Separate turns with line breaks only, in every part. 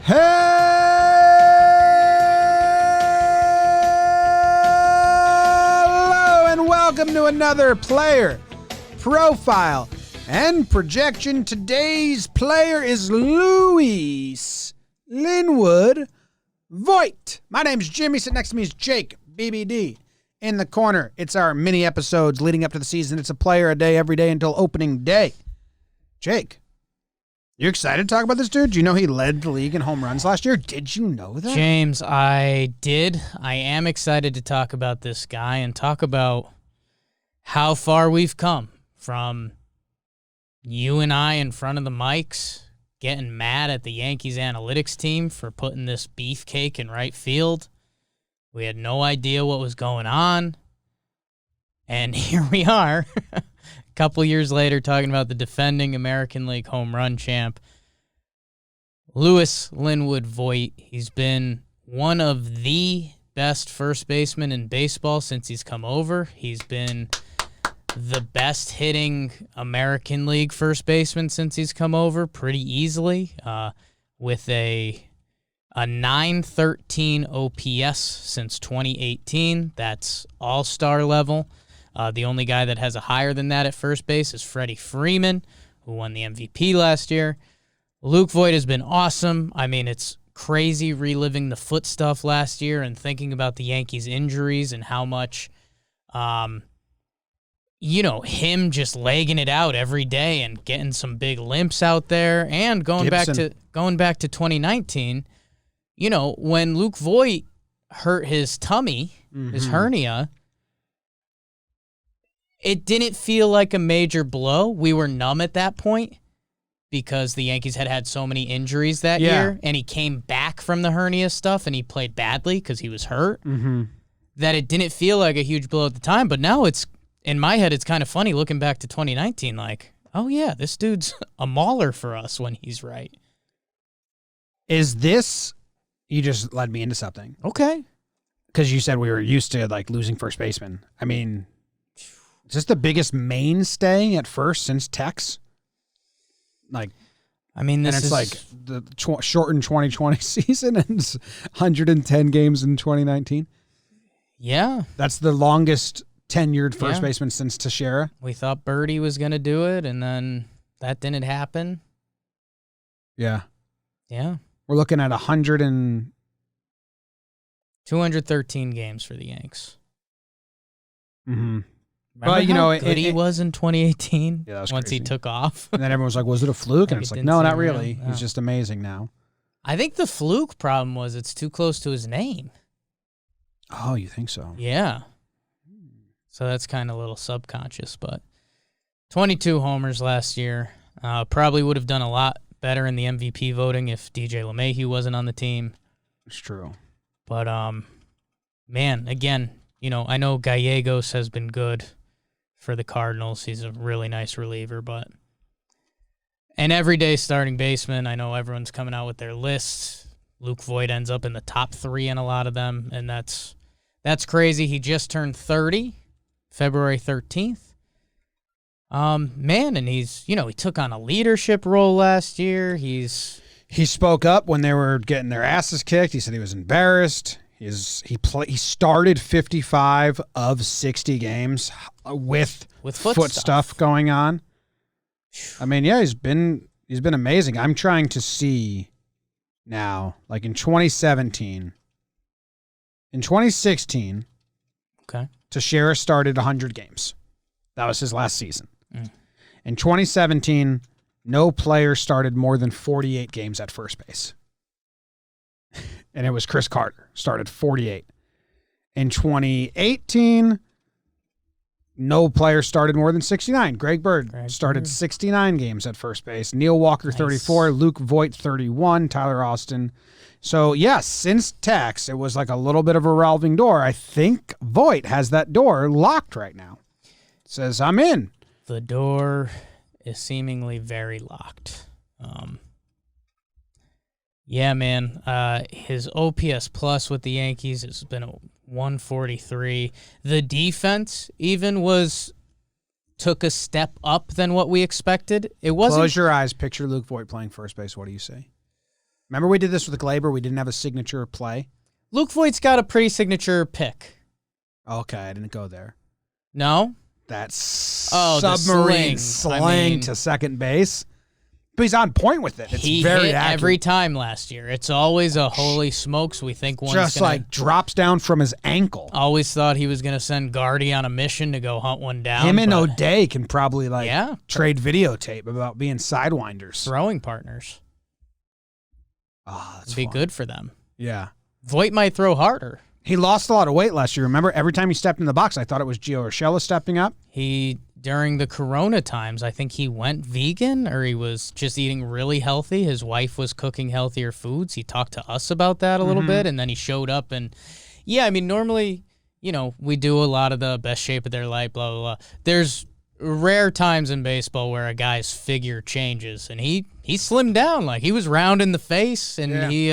Hello and welcome to another player profile and projection. Today's player is Luis Linwood Voit. My name's Jimmy. Sitting next to me is Jake, BBD. In the corner, it's our mini episodes leading up to the season. It's a player a day every day until opening day. Jake, you excited to talk about this dude? Do you know he led the league in home runs last year? Did you know that?
James, I did. I am excited to talk about this guy and talk about how far we've come from you and I in front of the mics getting mad at the Yankees analytics team for putting this beefcake in right field. We had no idea what was going on. And here we are, a couple years later, talking about the defending American League home run champ, Luis Linwood Voit. He's been one of the best first basemen in baseball since he's come over. He's been the best hitting American League first baseman since he's come over pretty easily, with a 913 OPS since 2018. That's all-star level. The only guy that has a higher than that at first base is Freddie Freeman, who won the MVP last year. Luke Voit has been awesome. I mean, it's crazy reliving the foot stuff last year and thinking about the Yankees' injuries and how much, him just legging it out every day and getting some big limps out there. And going back to 2019, when Luke Voit hurt his tummy, his hernia, it didn't feel like a major blow. We were numb at that point because the Yankees had so many injuries that year, and he came back from the hernia stuff, and he played badly because he was hurt, that it didn't feel like a huge blow at the time. But now in my head, it's kind of funny looking back to 2019, like, oh, yeah, this dude's a mauler for us when he's right.
Is this... You just led me into something.
Okay.
Because you said we were used to, losing first baseman. I mean, is this the biggest mainstay at first since Tex?
This
is the shortened 2020 season and 110 games in 2019?
Yeah.
That's the longest tenured first baseman since Teixeira?
We thought Birdie was going to do it, and then that didn't happen.
Yeah.
Yeah.
We're looking at
213 games for the Yanks.
Mm-hmm.
But how good he was in 2018.
Yeah, that was
once
crazy.
he took off.
And then everyone was like, "Was it a fluke?" And it's like, "No, not really.
No.
He's just amazing now."
I think the fluke problem was it's too close to his name.
Oh, you think so?
Yeah. So that's kind of a little subconscious, but 22 homers last year. Probably would have done a lot better in the MVP voting if DJ LeMahieu wasn't on the team.
It's true.
But, man, again, I know Gallegos has been good for the Cardinals. He's a really nice reliever, but an everyday starting baseman. I know everyone's coming out with their lists. Luke Voit ends up in the top 3 in a lot of them, and that's crazy. He just turned 30, February 13th. And he's, he took on a leadership role last year. He
spoke up when they were getting their asses kicked. He said he was embarrassed. He started 55 of 60 games with foot stuff going on. I mean, yeah, he's been amazing. I'm trying to see now, like in 2017, in 2016,
okay,
Teixeira started 100 games. That was his last season. In 2017, no player started more than 48 games at first base. And it was Chris Carter, started 48. In 2018, no player started more than 69. Greg Bird started 69 games at first base. Neil Walker, 34. Luke Voit, 31. Tyler Austin. So, yes, since Tex, it was like a little bit of a revolving door. I think Voit has that door locked right now. It says, I'm in.
The door is seemingly very locked. Yeah, man. His OPS plus with the Yankees has been a 143. The defense even took a step up than what we expected. It wasn't.
Close your eyes. Picture Luke Voit playing first base. What do you say? Remember we did this with Glaber? We didn't have a signature play.
Luke Voigt's got a pretty signature pick.
Okay, I didn't go there.
No?
That
the
submarine
sling.
to second base. But he's on point with it. It's
he
very
hit
accurate.
every time last year. It's always a holy smokes. We think one's
just like drops down from his ankle.
Always thought he was going to send Guardy on a mission to go hunt one down.
Him and O'Day can probably trade videotape about being sidewinders.
Throwing partners.
Oh, that's
be good for them.
Yeah.
Voit might throw harder.
He lost a lot of weight last year. Remember, every time he stepped in the box, I thought it was Gio Urshela stepping up.
During the Corona times, I think he went vegan or he was just eating really healthy. His wife was cooking healthier foods. He talked to us about that a little bit, and then he showed up. And, normally, we do a lot of the best shape of their life, blah, blah, blah. There's rare times in baseball where a guy's figure changes, and he slimmed down. Like, he was round in the face, and he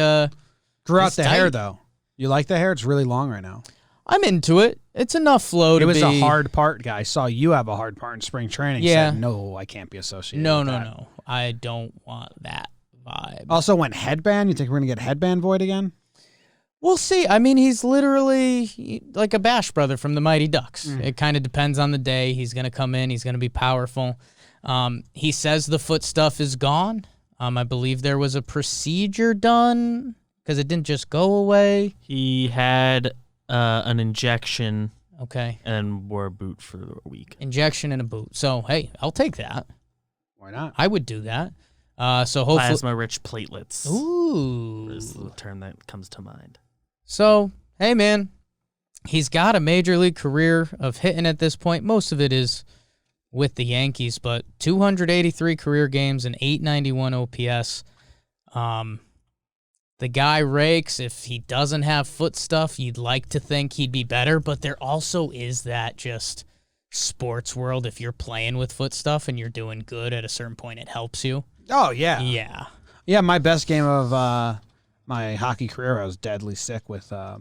grew out the hair, though. You like the hair? It's really long right now.
I'm into it. It's enough flow to be.
It was a hard part guy. I saw you have a hard part in spring training.
Yeah.
Said, no, I can't be associated
with
that.
No. I don't want that vibe.
Also went headband. You think we're going to get headband Voit again?
We'll see. I mean, he's literally like a Bash brother from the Mighty Ducks. It kind of depends on the day. He's going to come in. He's going to be powerful. He says the foot stuff is gone. I believe there was a procedure done because it didn't just go away.
He had an injection.
Okay.
And wore a boot for a week.
Injection and a boot. So, hey, I'll take that.
Why not?
I would do that. So hopefully.
Plasma-rich platelets.
Ooh.
Is the term that comes to mind.
So, hey, man, he's got a major league career of hitting at this point. Most of it is with the Yankees, but 283 career games and 891 OPS. The guy rakes. If he doesn't have foot stuff, you'd like to think he'd be better, but there also is that just sports world. If you're playing with foot stuff and you're doing good at a certain point, it helps you.
Oh, yeah.
Yeah.
Yeah, my best game of my hockey career, I was deadly sick with a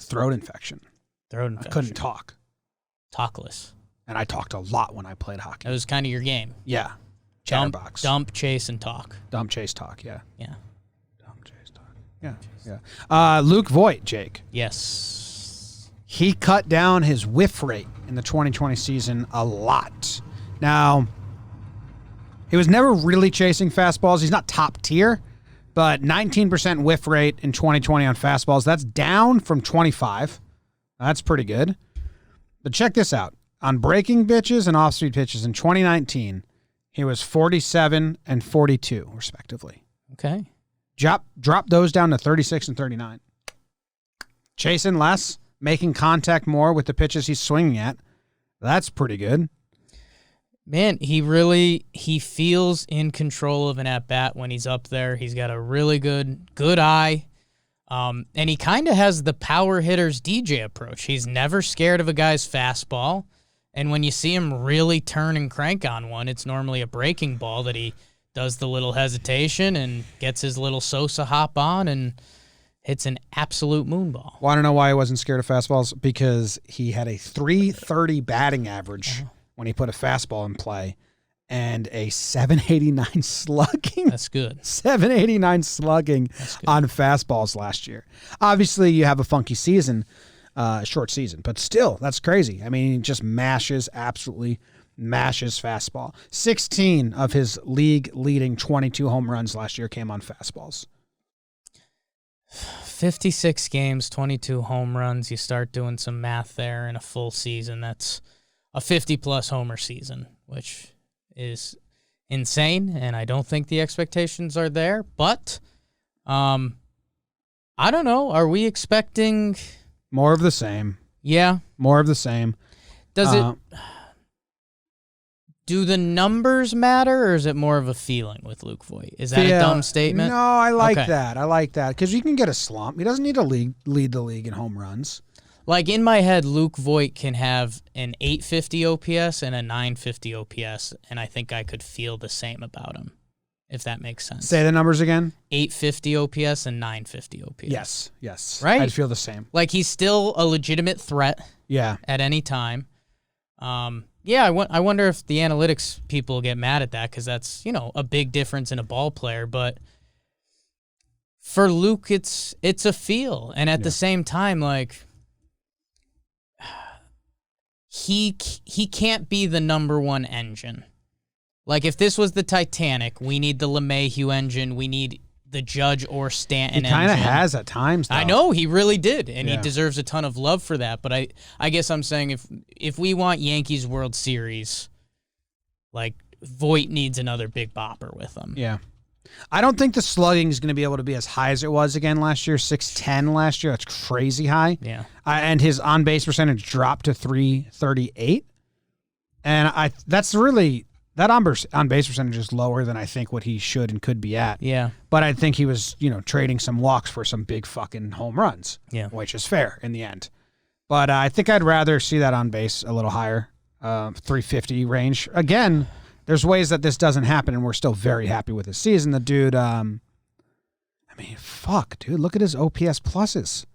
throat infection. I couldn't talk.
Talkless.
And I talked a lot when I played hockey.
That was kind of your game.
Yeah. Chatterbox.
Dump, chase, and talk.
Dump, chase, talk, yeah.
Yeah.
Dump, chase, talk. Yeah. Luke Voit, Jake.
Yes.
He cut down his whiff rate in the 2020 season a lot. Now, he was never really chasing fastballs. He's not top tier, but 19% whiff rate in 2020 on fastballs. That's down from 25. That's pretty good. But check this out. On breaking pitches and off-speed pitches in 2019, he was 47 and 42, respectively.
Okay.
Drop those down to 36 and 39. Chasing less, making contact more with the pitches he's swinging at. That's pretty good.
Man, he feels in control of an at-bat when he's up there. He's got a really good eye. And he kind of has the power hitter's DJ approach. He's never scared of a guy's fastball. And when you see him really turn and crank on one, it's normally a breaking ball that he does the little hesitation and gets his little Sosa hop on and hits an absolute moonball.
Well, I don't know why he wasn't scared of fastballs, because he had a 330 batting average when he put a fastball in play and a 789 slugging.
That's good.
789 slugging on fastballs last year. Obviously, you have a funky season. Short season, but still, that's crazy. I mean, he just absolutely mashes fastball. 16 of his league-leading 22 home runs last year came on fastballs.
56 games, 22 home runs. You start doing some math there in a full season. That's a 50-plus homer season, which is insane, and I don't think the expectations are there. But I don't know. Are we expecting...
More of the same.
Yeah.
More of the same.
Does it... Do the numbers matter, or is it more of a feeling with Luke Voit? Is that a dumb statement?
No, I like that. I like that. Because you can get a slump. He doesn't need to lead the league in home runs.
Like, in my head, Luke Voit can have an 850 OPS and a 950 OPS, and I think I could feel the same about him, if that makes sense.
Say the numbers again.
850 OPS and 950 OPS.
Yes.
Right?
I'd feel the same.
Like, he's still a legitimate threat.
Yeah.
At any time. I wonder if the analytics people get mad at that, because that's, a big difference in a ball player. But for Luke, it's a feel. And at the same time, like, he can't be the number one engine. Like, if this was the Titanic, we need the LeMahieu engine. We need the Judge or Stanton engine.
He kind of has at times, though.
I know, he really did, and he deserves a ton of love for that. But I guess I'm saying if we want Yankees World Series, like, Voit needs another big bopper with him.
Yeah. I don't think the slugging is going to be able to be as high as it was again last year. 610 last year. That's crazy high.
Yeah.
And his on-base percentage dropped to 338. And that's really... That on-base percentage is lower than I think what he should and could be at.
Yeah.
But I think he was, trading some walks for some big fucking home runs.
Yeah.
Which is fair in the end. But I think I'd rather see that on base a little higher, 350 range. Again, there's ways that this doesn't happen, and we're still very happy with his season. The dude, fuck, dude, look at his OPS pluses.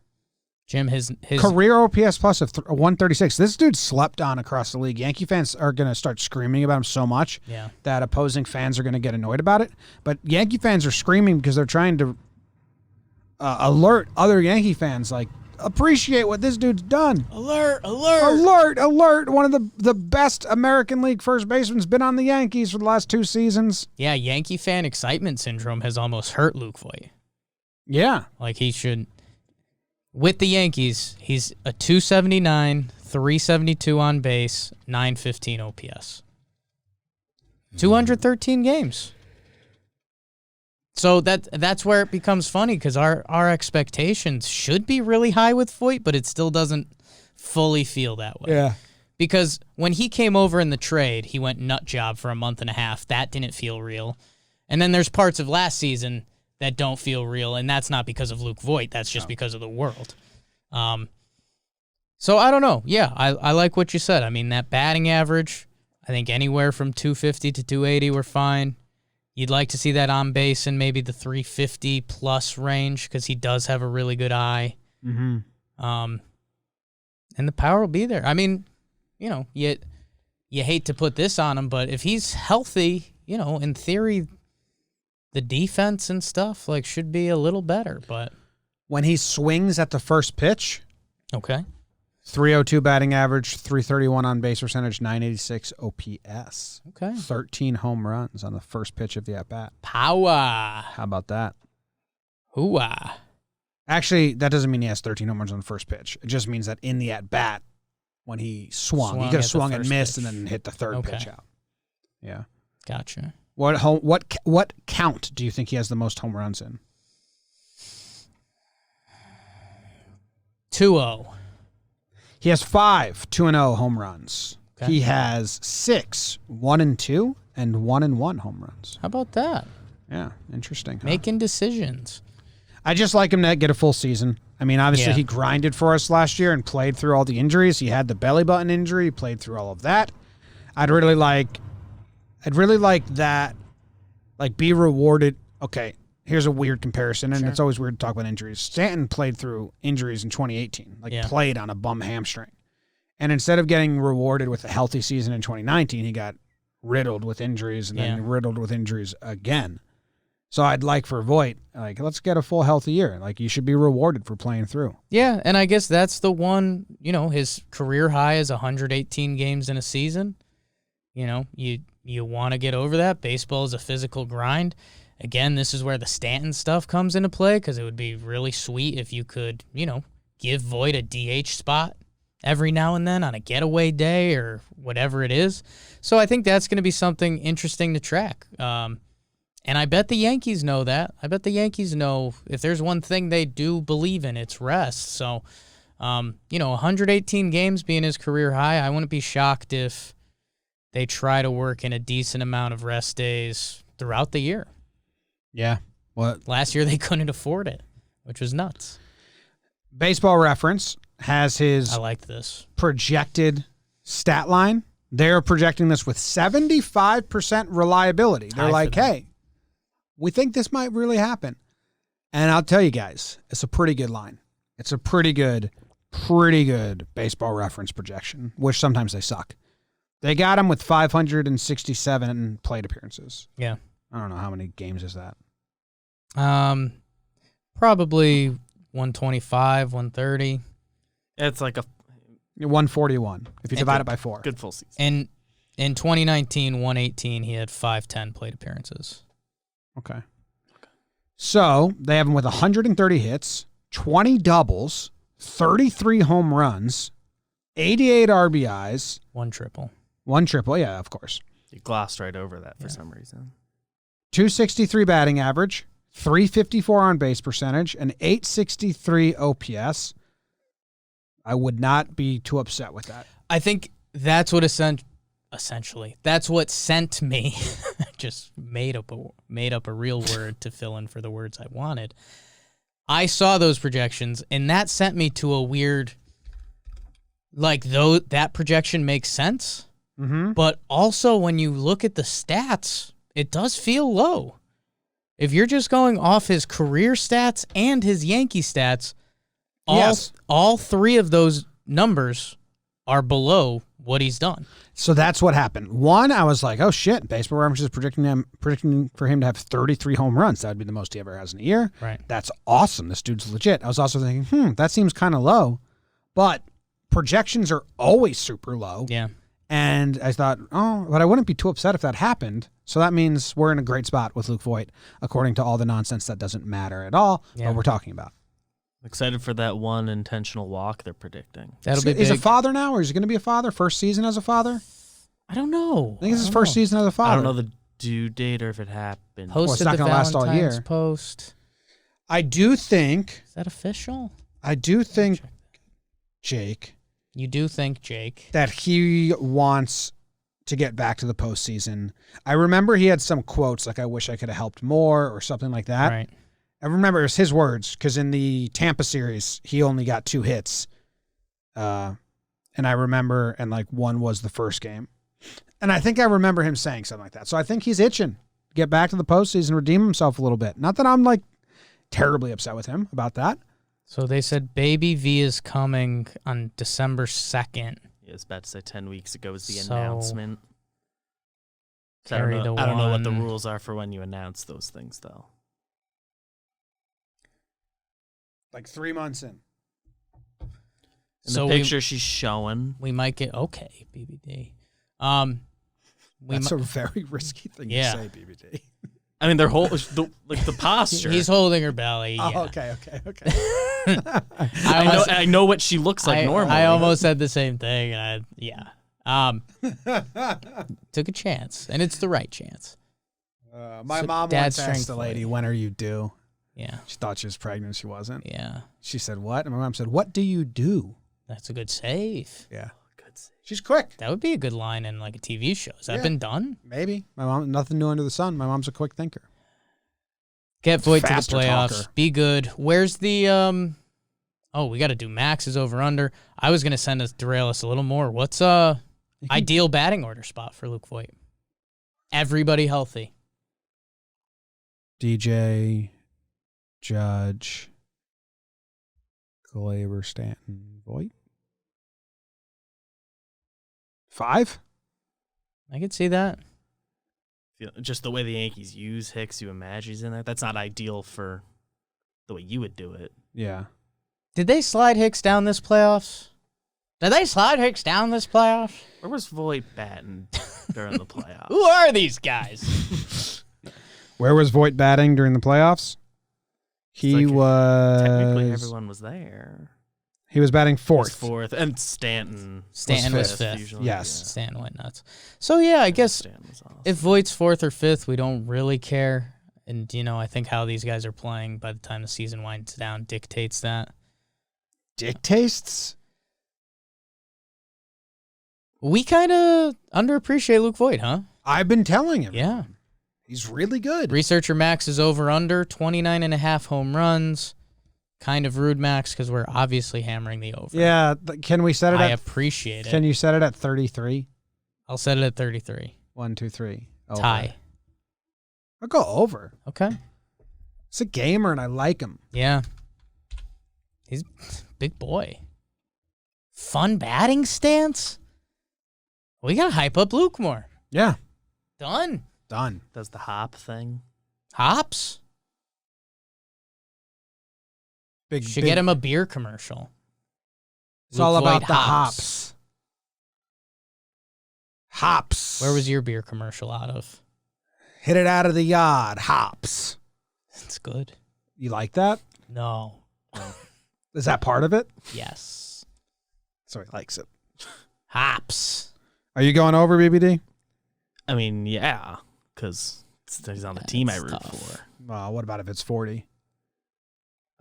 Jim, his
career OPS plus of 136. This dude slept on across the league. Yankee fans are going to start screaming about him so much that opposing fans are going to get annoyed about it. But Yankee fans are screaming because they're trying to alert other Yankee fans, like, appreciate what this dude's done.
Alert.
One of the best American League first basemen's been on the Yankees for the last 2 seasons.
Yeah, Yankee fan excitement syndrome has almost hurt Luke Voit.
Yeah.
Like, he should... With the Yankees, he's a 279, 372 on base, 915 OPS. 213 games. So that's where it becomes funny, because our expectations should be really high with Voit, but it still doesn't fully feel that way.
Yeah.
Because when he came over in the trade, he went nut job for a month and a half. That didn't feel real. And then there's parts of last season that don't feel real, and that's not because of Luke Voit. That's just because of the world. So I don't know. Yeah, I like what you said. I mean, that batting average, I think anywhere from 250 to 280 we're fine. You'd like to see that on base in maybe the 350 plus range, because he does have a really good eye.
Mm-hmm.
And the power will be there. I mean, you hate to put this on him, but if he's healthy, in theory, the defense and stuff should be a little better. But
when he swings at the first pitch,
okay,
302 batting average, 331 on base percentage, 986 OPS.
Okay,
13 home runs on the first pitch of the at bat.
Power.
How about that?
Hooah.
Actually, that doesn't mean he has 13 home runs on the first pitch. It just means that in the at bat, when he swung he could have swung and missed
pitch.
and then hit the third pitch out. Yeah,
gotcha.
What count do you think he has the most home runs in?
2-0.
He has 5 2-0 home runs.
Okay.
He has 6 1-2 and 1-1 home runs.
How about that?
Yeah, interesting. Huh?
Making decisions.
I just like him to get a full season. I mean, obviously he grinded for us last year and played through all the injuries. He had the belly button injury. He played through all of that. I'd really like that, be rewarded. Okay, here's a weird comparison, and it's always weird to talk about injuries. Stanton played through injuries in 2018, played on a bum hamstring. And instead of getting rewarded with a healthy season in 2019, he got riddled with injuries and then riddled with injuries again. So I'd like for Voit, let's get a full healthy year. You should be rewarded for playing through.
Yeah, and I guess that's the one, his career high is 118 games in a season. You want to get over that. Baseball is a physical grind. Again, this is where the Stanton stuff comes into play, because it would be really sweet if you could, give Voit a DH spot every now and then on a getaway day or whatever it is. So I think that's going to be something interesting to track. And I bet the Yankees know that. I bet the Yankees know if there's one thing they do believe in, it's rest. So, 118 games being his career high, I wouldn't be shocked if they try to work in a decent amount of rest days throughout the year.
Yeah. What?
Last year they couldn't afford it, which was nuts.
Baseball Reference has his
I like this
projected stat line. They're projecting this with 75% reliability. They're like, hey, we think this might really happen. And I'll tell you guys, it's a pretty good line. It's a pretty good Baseball Reference projection, which sometimes they suck. They got him with 567 plate appearances.
Yeah.
I don't know how many games is that.
Probably 125, 130.
It's like a
141 if you divide it by 4.
good full season.
And in 2019, 118, he had 510 plate appearances.
Okay. So they have him with 130 hits, 20 doubles, 33 home runs, 88 RBIs,
1 triple.
1 triple. Yeah, of course.
You glossed right over that for some reason.
263 batting average, 354 on base percentage, and 863 OPS. I would not be too upset with that.
I think that's what essentially that's what sent me. Just made up a real word to fill in for the words I wanted. I saw those projections, and that sent me to a weird, though that projection makes sense, but also when you look at the stats, it does feel low. If you're just going off his career stats and his Yankee stats, all 3 of those numbers are below what he's done.
So that's what happened. One, I was like, oh shit, Baseball Reference is predicting for him to have 33 home runs. That would be the most he ever has in a year.
Right.
That's awesome. This dude's legit. I was also thinking, that seems kind of low. But projections are always super low.
Yeah.
And I thought, but I wouldn't be too upset if that happened. So that means we're in a great spot with Luke Voit, according to all the nonsense that doesn't matter at all, what we're talking about.
Excited for that one intentional walk they're predicting.
That'll be big.
Is he a father now, or is he going to be a father? First season as a father?
I don't know.
I think it's his first season as a father.
I don't know the due date or if it happened.
Posted
it's not
the
gonna last all
Valentine's
year.
post.
I do think,
Is that official?
Jake,
You do think, Jake.
that he wants to get back to the postseason. I remember he had some quotes like, I wish I could have helped more or something like that.
Right.
I remember it was his words because in the Tampa series, he only got 2 hits. And I remember, one was the first game. And I think I remember him saying something like that. So I think he's itching to get back to the postseason, redeem himself a little bit. Not that I'm terribly upset with him about that.
So they said Baby V is coming on December 2nd.
Yeah, I was about to say 10 weeks ago was the
So,
announcement. So
carry
I
the
don't know what the
one.
rules are for when you announce those things, though.
3 months in.
In
So
the picture she's showing.
we might get BBD.
That's a very risky thing
Yeah.
to say, BBD.
I mean, their whole the posture.
He's holding her belly.
Oh,
Yeah.
okay.
I know what she looks like normally.
I almost said the same thing. Took a chance, and it's the right chance.
My
So
mom
dad's
once asked
strength
the lady,
play.
when are you due?
Yeah,
She thought she was pregnant. She wasn't.
yeah.
She said, what? And my mom said, what do you do?
That's a good save.
Yeah.
Good save.
She's quick.
That would be a good line in a TV show. Has that been done?
Maybe. My mom, nothing new under the sun. My mom's a quick thinker.
Get Voit to the
Faster
playoffs.
talker.
Be good. Where's the Oh, we got to do Max's over under. I was gonna derail us a little more. What's ideal batting order spot for Luke Voit? Everybody healthy.
DJ, Judge, Glaber, Stanton, Voit. 5?
I could see that.
Just the way the Yankees use Hicks, you imagine he's in there. That's not ideal for the way you would do it.
Yeah.
Did they slide Hicks down this playoffs? Where
was Voit batting during the playoffs?
Who are these guys?
Where was Voit batting during the playoffs? He was...
Technically, everyone was there.
He was batting fourth.
Fourth, and Stanton.
Stanton was fifth.
Usually,
Yes.
Stanton went nuts. So, yeah, I guess
Stanton was awesome.
if Voigt's fourth or fifth, we don't really care. And, I think how these guys are playing by the time the season winds down dictates that.
Dictates?
We kind of underappreciate Luke Voit, huh?
I've been telling him.
Yeah.
He's really good.
Researcher Max is over under 29.5 home runs. Kind of rude, Max, because we're obviously hammering the over.
Yeah. Can we set it
I
at...
appreciate it.
Can you set it at 33?
I'll set it at 33.
1, 2, 3. Over.
Tie.
I'll go over.
Okay.
He's a gamer, and I like him.
Yeah. He's a big boy. Fun batting stance? We got to hype up Luke more.
Yeah.
Done.
Done.
Does the hop thing.
Hops? Should get him a beer commercial.
It's all about
Voit
the hops. Hops.
Where was your beer commercial out of?
Hit it out of the yard. Hops.
It's good.
You like that?
No.
Is that part of it?
Yes.
So he likes it.
Hops.
Are you going over, BBD?
I mean, yeah, because he's on the team I root
tough.
for.
What about if it's 40?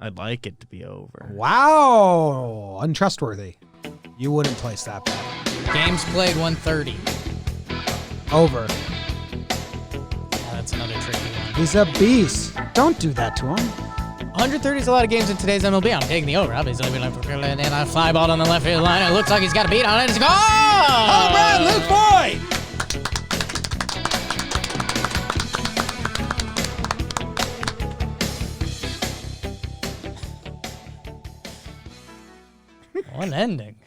I'd like it to be over.
Wow. Untrustworthy. You wouldn't place that bet.
Games played 130.
Over.
Yeah, that's another tricky one.
He's a beast. Don't do that to him.
130 is a lot of games in today's MLB. I'm taking the over. Obviously, and a fly ball on the left field line. It looks like he's got a beat on it. It's a goal!
Home run, Luke Voit!
One ending.